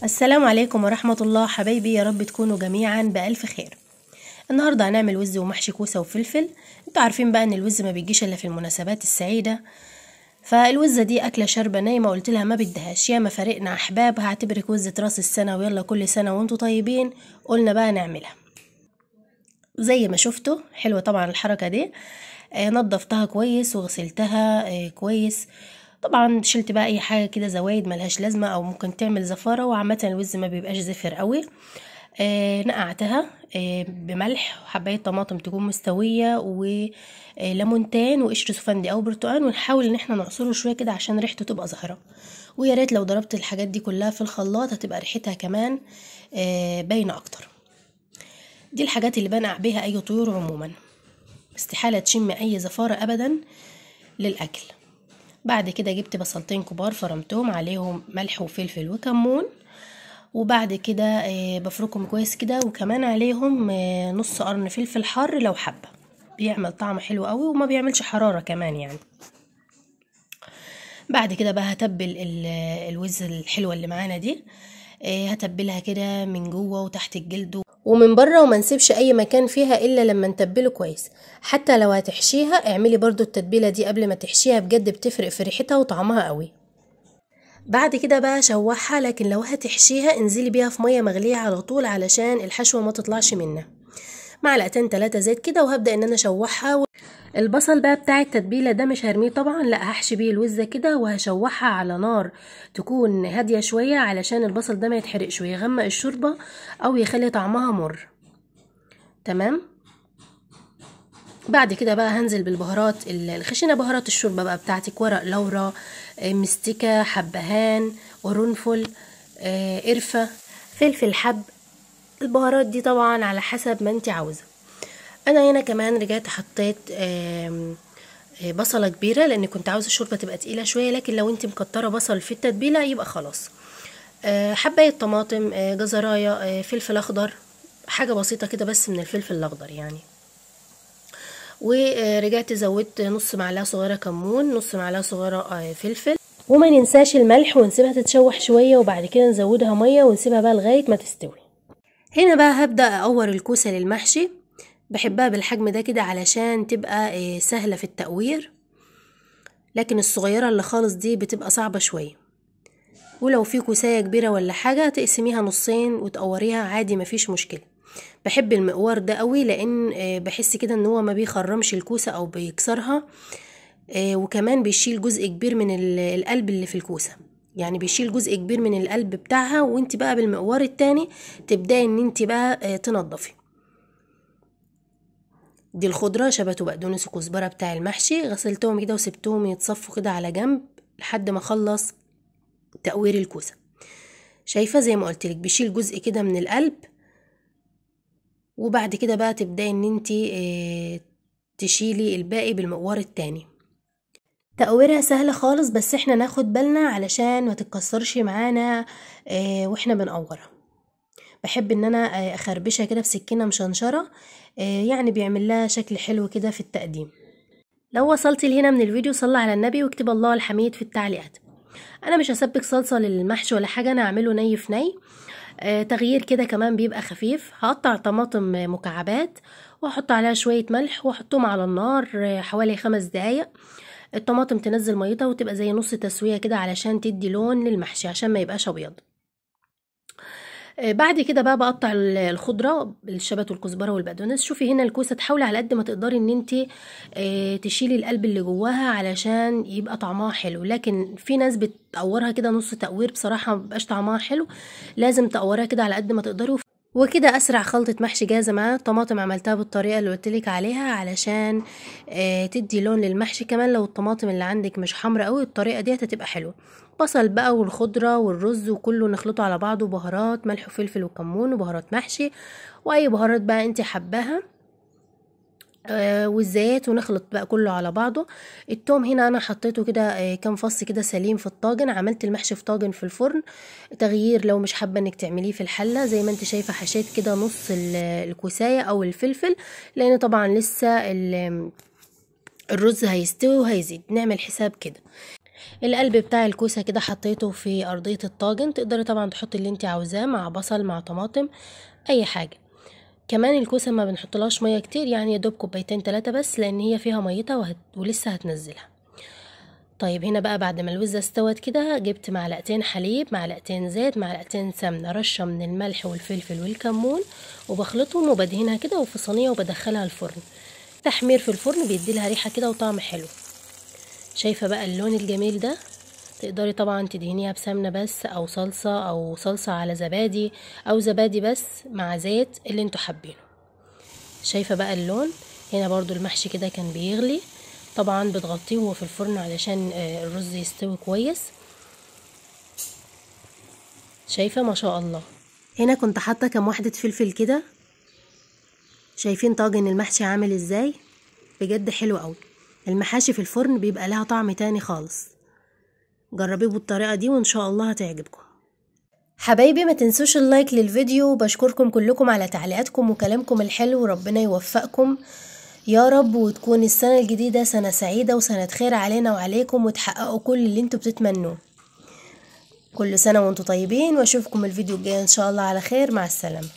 السلام عليكم ورحمة الله حبايبي، يا رب تكونوا جميعا بألف خير. النهاردة هنعمل وز ومحشي كوسة وفلفل. انتوا عارفين بقى ان الوز ما بيجيش الا في المناسبات السعيدة، فالوزة دي أكلة شاربة نايمة، قلت لها ما بدهاش، يا ما فارقنا أحباب، هعتبرك وزة راس السنة ويلا كل سنة وانتوا طيبين. قلنا بقى نعملها زي ما شفتوا. حلوة طبعا الحركة دي. نضفتها كويس وغسلتها كويس. طبعا شلت بقى اي حاجه كده زوايد ملهاش لازمه او ممكن تعمل زفاره، وعامه الوز ما بيبقاش زفر قوي. نقعتها بملح وحبايه طماطم تكون مستويه وليمونتين وقشر سفندي او برتقان، ونحاول ان احنا نعصره شويه كده عشان ريحته تبقى ظاهره. ويا ريت لو ضربت الحاجات دي كلها في الخلاط هتبقى ريحتها كمان باينه اكتر. دي الحاجات اللي بنقع بيها اي طيور عموما، استحاله تشم اي زفاره ابدا للاكل. بعد كده جبت بصلتين كبار فرمتهم عليهم ملح وفلفل وكمون، وبعد كده بفركهم كويس كده، وكمان عليهم نص قرن فلفل حار لو حبة، بيعمل طعم حلو قوي وما بيعملش حرارة كمان يعني. بعد كده بقى هتبل الوز الحلوة اللي معانا دي، هتبلها كده من جوه وتحت الجلد ومن بره، وما نسيبش اي مكان فيها الا لما نتبله كويس. حتى لو هتحشيها اعملي برضو التتبيله دي قبل ما تحشيها، بجد بتفرق في ريحتها وطعمها قوي. بعد كده بقى شوحها، لكن لو هتحشيها انزلي بيها في ميه مغليه على طول علشان الحشوه ما تطلعش منها. معلقتين 3 زيت كده، وهبدا ان انا اشوحها. البصل بقى بتاع التتبيله ده مش هرميه طبعا، لا هحشي بيه الوزه كده وهشوحها على نار تكون هاديه شويه علشان البصل ده ما يتحرقش ويغمق الشوربه او يخلي طعمها مر. تمام. بعد كده بقى هنزل بالبهارات الخشنه، بهارات الشوربه بقى بتاعتك، ورق لورا، مستكه، حبهان، قرنفل، قرفه، فلفل حب. البهارات دي طبعا على حسب ما انت عاوزه. انا هنا كمان رجعت حطيت بصله كبيره لان كنت عاوزه الشوربه تبقى تقيله شويه، لكن لو انت مكتره بصل في التتبيله يبقى خلاص. حبايه طماطم، جزرايه، فلفل اخضر، حاجه بسيطه كده بس من الفلفل الاخضر يعني. ورجعت زودت نص معلقه صغيره كمون، نص معلقه صغيره فلفل، وما ننساش الملح، ونسيبها تتشوح شويه وبعد كده نزودها ميه ونسيبها بقى لغايه ما تستوي. هنا بقى هبدا اقور الكوسه للمحشي، بحبها بالحجم ده كده علشان تبقى سهله في التقوير، لكن الصغيره اللي خالص دي بتبقى صعبه شويه. ولو في كوسايه كبيره ولا حاجه تقسميها نصين وتقوريها عادي مفيش مشكله. بحب المقوار ده قوي لان بحس كده ان هو ما بيخرمش الكوسه او بيكسرها، وكمان بيشيل جزء كبير من القلب اللي في الكوسه، يعني بيشيل جزء كبير من القلب بتاعها، وانت بقى بالمقوار التاني تبداي ان انت بقى تنضفي. دي الخضره شبت وبقدونس وكزبره بتاع المحشي، غسلتهم كده وسبتهم يتصفوا كده على جنب لحد ما اخلص تقوير الكوسه. شايفه زي ما قلت لك بيشيل جزء كده من القلب، وبعد كده بقى تبداي ان انتي تشيلي الباقي بالمقوار التاني. تقويرها سهلة خالص، بس احنا ناخد بالنا علشان ما تتكسرش معانا واحنا بنقورها. بحب ان انا اخربشها كده بسكينة مشنشرة، يعني بيعمل لها شكل حلو كده في التقديم. لو وصلتي لهنا من الفيديو صلي على النبي واكتب الله الحميد في التعليقات. انا مش هسبك صلصة للمحشي ولا حاجة، انا هعمله ني في ني، تغيير كده كمان بيبقى خفيف. هقطع طماطم مكعبات واحط عليها شوية ملح واحطهم على النار حوالي 5 دقايق. الطماطم تنزل ميتها وتبقى زي نص تسوية كده علشان تدي لون للمحشي عشان ما يبقاش ابيض. بعد كده بقى بقطع الخضره، الشبت والكزبره والبقدونس. شوفي هنا الكوسه تحاولي على قد ما تقدري ان انت تشيلي القلب اللي جواها علشان يبقى طعمها حلو، لكن في ناس بتقورها كده نص تقوير، بصراحه مبقاش طعمها حلو، لازم تقوريها كده على قد ما تقدري. وكده اسرع خلطه محشي جاهزه معانا. الطماطم عملتها بالطريقه اللي قلتلك عليها علشان تدي لون للمحشي، كمان لو الطماطم اللي عندك مش حمرا قوي الطريقه دي هتبقى حلوه. بصل بقى والخضره والرز وكله نخلطه على بعضه، بهارات ملح وفلفل وكمون وبهارات محشي واي بهارات بقى انت حباها، والزيت، ونخلط بقى كله على بعضه. التوم هنا انا حطيته كده كام فص كده سليم في الطاجن، عملت المحشي في طاجن في الفرن. تغيير لو مش حابه انك تعمليه في الحله زي ما انت شايفه، حشيت كده نص الكوسايه او الفلفل، لان طبعا لسه الرز هيستوي وهيزيد، نعمل حساب كده. القلب بتاع الكوسة كده حطيته في ارضية الطاجن، تقدري طبعا تحطي اللي انت عاوزاه مع بصل مع طماطم اي حاجة. كمان الكوسة ما بنحطلهاش مية كتير، يعني يدوب كوبايتين 3 بس، لان هي فيها ميتها ولسه هتنزلها. طيب هنا بقى بعد ما الوزة استوت كده، جبت معلقتين حليب، معلقتين زيت، معلقتين سمنة، رشة من الملح والفلفل والكمون، وبخلطهم وبدهنها كده وفي صينية وبدخلها الفرن. تحمير في الفرن بيديلها ريحة كده وطعم حلو. شايفة بقى اللون الجميل ده؟ تقدري طبعا تدهنيها بسمنة بس، او صلصة على زبادي، او زبادي بس مع زيت، اللي انتوا حابينه. شايفة بقى اللون؟ هنا برضو المحشي كده كان بيغلي، طبعا بتغطيه وهو في الفرن علشان الرز يستوي كويس. شايفة ما شاء الله. هنا كنت حاطة كام واحدة فلفل كده. شايفين طاجن المحشي عامل ازاي؟ بجد حلو قوي. المحاشي في الفرن بيبقى لها طعم تاني خالص. جربيه بالطريقة دي وان شاء الله هتعجبكم. حبايبي ما تنسوش اللايك للفيديو، بشكركم كلكم على تعليقاتكم وكلامكم الحلو، وربنا يوفقكم يا رب، وتكون السنة الجديدة سنة سعيدة وسنة خير علينا وعليكم، وتحققوا كل اللي انتوا بتتمنوه. كل سنة وانتوا طيبين، واشوفكم الفيديو الجاي ان شاء الله على خير. مع السلامة.